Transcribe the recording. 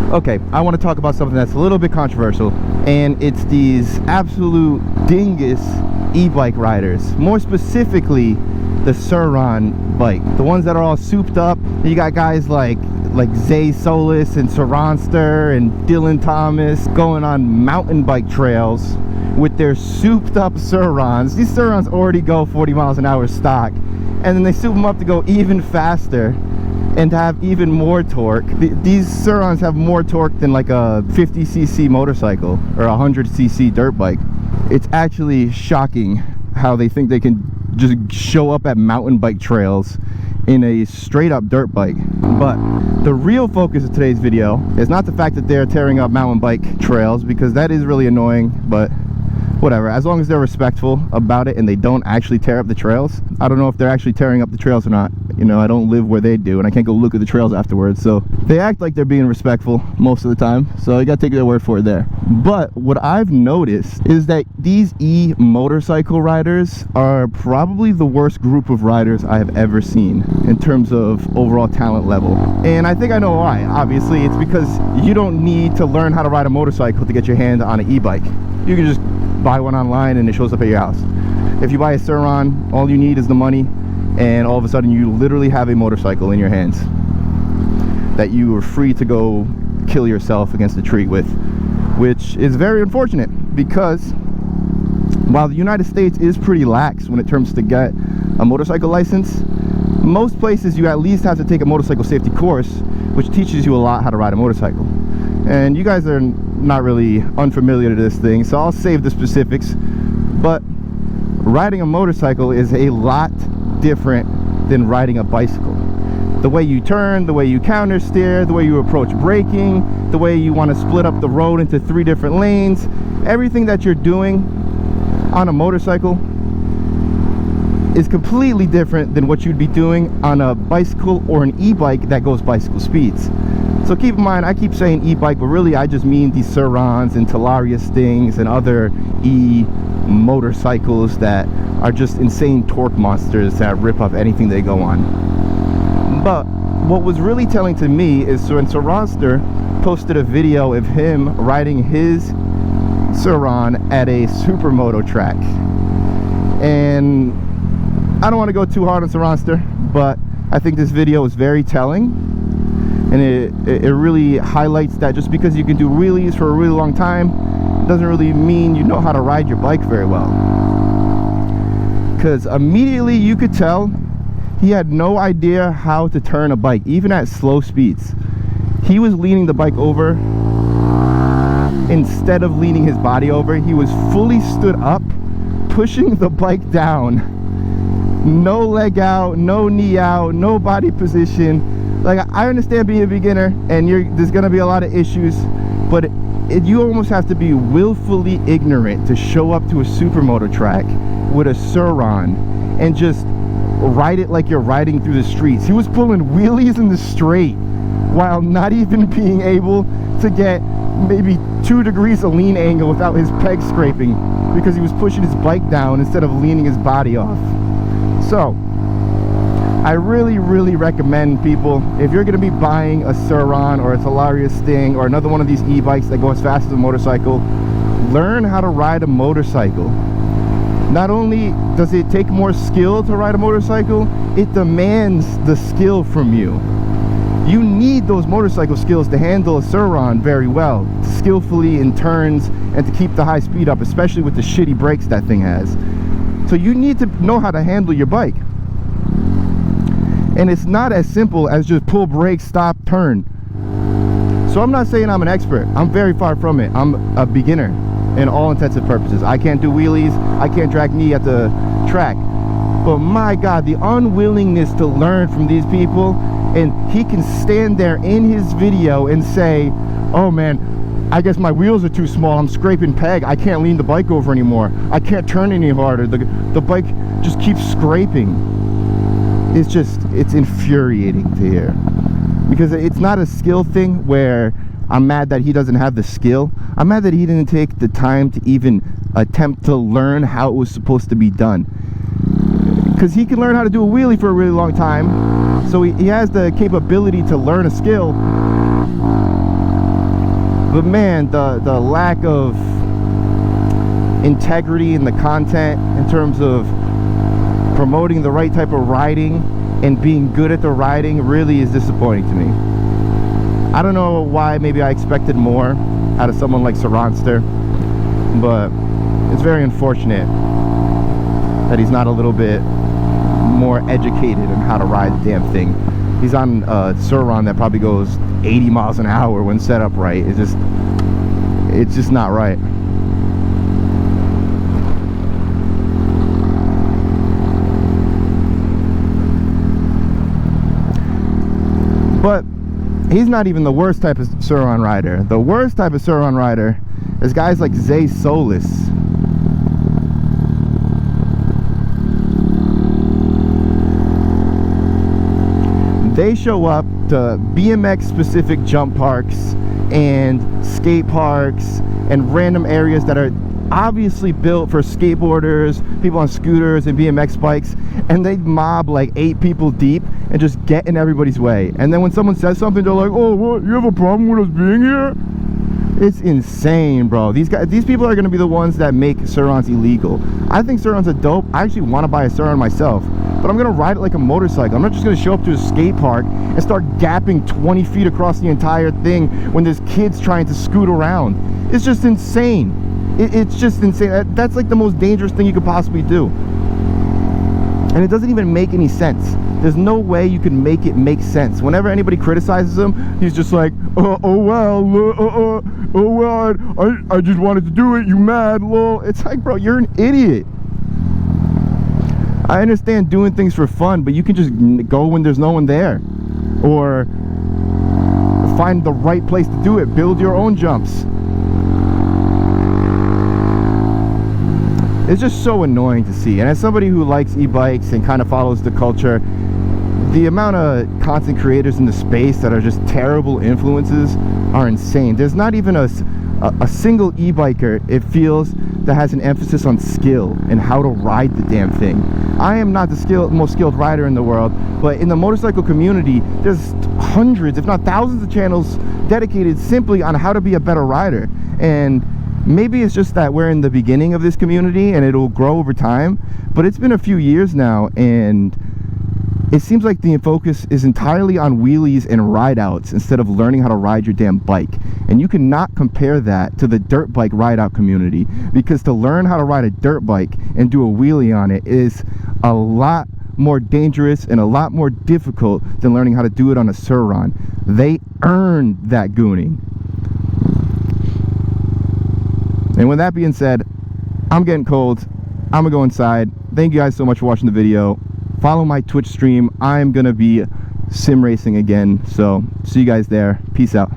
Okay, I want to talk about something that's a little bit controversial, and it's these absolute dingus e-bike riders. More specifically, the Sur-Ron bike. The ones that are all souped up. You got guys like Zay Solis and Saronster and Dylan Thomas going on mountain bike trails with their souped up Sur-Rons. These Sur-Rons already go 40 miles an hour stock, and then they soup them up to go even faster and to have even more torque. These Sur-Rons have more torque than like a 50cc motorcycle or a 100cc dirt bike. It's actually shocking how they think they can just show up at mountain bike trails in a straight up dirt bike. But the real focus of today's video is not the fact that they're tearing up mountain bike trails, because that is really annoying, but whatever, as long as they're respectful about it and they don't actually tear up the trails. I don't know if they're actually tearing up the trails or not. You know, I don't live where they do, and I can't go look at the trails afterwards, so they act like they're being respectful most of the time, so you gotta take their word for it there. But what I've noticed is that these motorcycle riders are probably the worst group of riders I have ever seen in terms of overall talent level. And I think I know why. Obviously, it's because you don't need to learn how to ride a motorcycle to get your hand on an e-bike. You can just buy one online and it shows up at your house. If you buy a Sur-Ron, all you need is the money, and all of a sudden you literally have a motorcycle in your hands that you are free to go kill yourself against a tree with, which is very unfortunate, because while the United States is pretty lax when it comes to get a motorcycle license, most places you at least have to take a motorcycle safety course, which teaches you a lot how to ride a motorcycle. And you guys are not really unfamiliar to this thing, so I'll save the specifics. But riding a motorcycle is a lot different than riding a bicycle. The way you turn, the way you counter steer, the way you approach braking, the way you want to split up the road into 3 different lanes, everything that you're doing on a motorcycle is completely different than what you'd be doing on a bicycle or an e-bike that goes bicycle speeds. So keep in mind, I keep saying e-bike, but really I just mean these Sur-Rons and Talaria Stings and other motorcycles that are just insane torque monsters that rip up anything they go on. But what was really telling to me is when Saronster posted a video of him riding his Sur-Ron at a supermoto track. And I don't want to go too hard on Saronster, but I think this video is very telling. And it really highlights that just because you can do wheelies for a really long time doesn't really mean you know how to ride your bike very well. Because immediately you could tell he had no idea how to turn a bike, even at slow speeds. He was leaning the bike over instead of leaning his body over. He was fully stood up, pushing the bike down. No leg out, no knee out, no body position. Like, I understand being a beginner and there's gonna be a lot of issues, but you almost have to be willfully ignorant to show up to a supermoto track with a Sur-Ron and just ride it like you're riding through the streets. He was pulling wheelies in the straight while not even being able to get maybe 2 degrees of lean angle without his peg scraping, because he was pushing his bike down instead of leaning his body off. So I really recommend people, if you're going to be buying a Sur-Ron or a Talaria Sting or another one of these e-bikes that go as fast as a motorcycle, learn how to ride a motorcycle. Not only does it take more skill to ride a motorcycle, it demands the skill from you. You need those motorcycle skills to handle a Sur-Ron very well, skillfully in turns, and to keep the high speed up, especially with the shitty brakes that thing has. So you need to know how to handle your bike. And it's not as simple as just pull, brake, stop, turn. So I'm not saying I'm an expert. I'm very far from it. I'm a beginner in all intents and purposes. I can't do wheelies. I can't drag knee at the track. But my God, the unwillingness to learn from these people. And he can stand there in his video and say, oh man, I guess my wheels are too small. I'm scraping peg. I can't lean the bike over anymore. I can't turn any harder. The bike just keeps scraping. It's infuriating to hear, because it's not a skill thing where I'm mad that he doesn't have the skill. I'm mad that he didn't take the time to even attempt to learn how it was supposed to be done, because he can learn how to do a wheelie for a really long time, so he has the capability to learn a skill. But man, the lack of integrity in the content in terms of promoting the right type of riding and being good at the riding really is disappointing to me. I don't know why. Maybe I expected more out of someone like Saronster, but it's very unfortunate that he's not a little bit more educated on how to ride the damn thing. He's on a Sur-Ron that probably goes 80 miles an hour when set up right. It's just not right. But he's not even the worst type of Sur-Ron rider. The worst type of Sur-Ron rider is guys like Zay Solis. They show up to BMX specific jump parks and skate parks and random areas that are obviously built for skateboarders, people on scooters and BMX bikes, and they mob like 8 people deep and just get in everybody's way. And then when someone says something, they're like, oh, what, you have a problem with us being here? It's insane, bro. These people are going to be the ones that make Sur-Rons illegal. I think Sur-Rons are dope. I actually want to buy a Sur-Ron myself, but I'm going to ride it like a motorcycle. I'm not just going to show up to a skate park and start gapping 20 feet across the entire thing when there's kids trying to scoot around. It's just insane. It's just insane. That's like the most dangerous thing you could possibly do. And it doesn't even make any sense. There's no way you can make it make sense. Whenever anybody criticizes him, he's just like, oh well, I just wanted to do it, you mad, lol. It's like, bro, you're an idiot. I understand doing things for fun, but you can just go when there's no one there. Or find the right place to do it. Build your own jumps. It's just so annoying to see. And as somebody who likes e-bikes and kind of follows the culture, the amount of content creators in the space that are just terrible influences are insane. There's not even a single e-biker, it feels, that has an emphasis on skill and how to ride the damn thing. I am not the most skilled rider in the world, but in the motorcycle community, there's hundreds, if not thousands of channels dedicated simply on how to be a better rider. And maybe it's just that we're in the beginning of this community and it'll grow over time, but it's been a few years now and it seems like the focus is entirely on wheelies and ride outs instead of learning how to ride your damn bike. And you cannot compare that to the dirt bike ride out community, because to learn how to ride a dirt bike and do a wheelie on it is a lot more dangerous and a lot more difficult than learning how to do it on a Sur-Ron. They earned that gooning. And with that being said, I'm getting cold. I'm gonna go inside. Thank you guys so much for watching the video. Follow my Twitch stream. I'm gonna be sim racing again, so see you guys there. Peace out.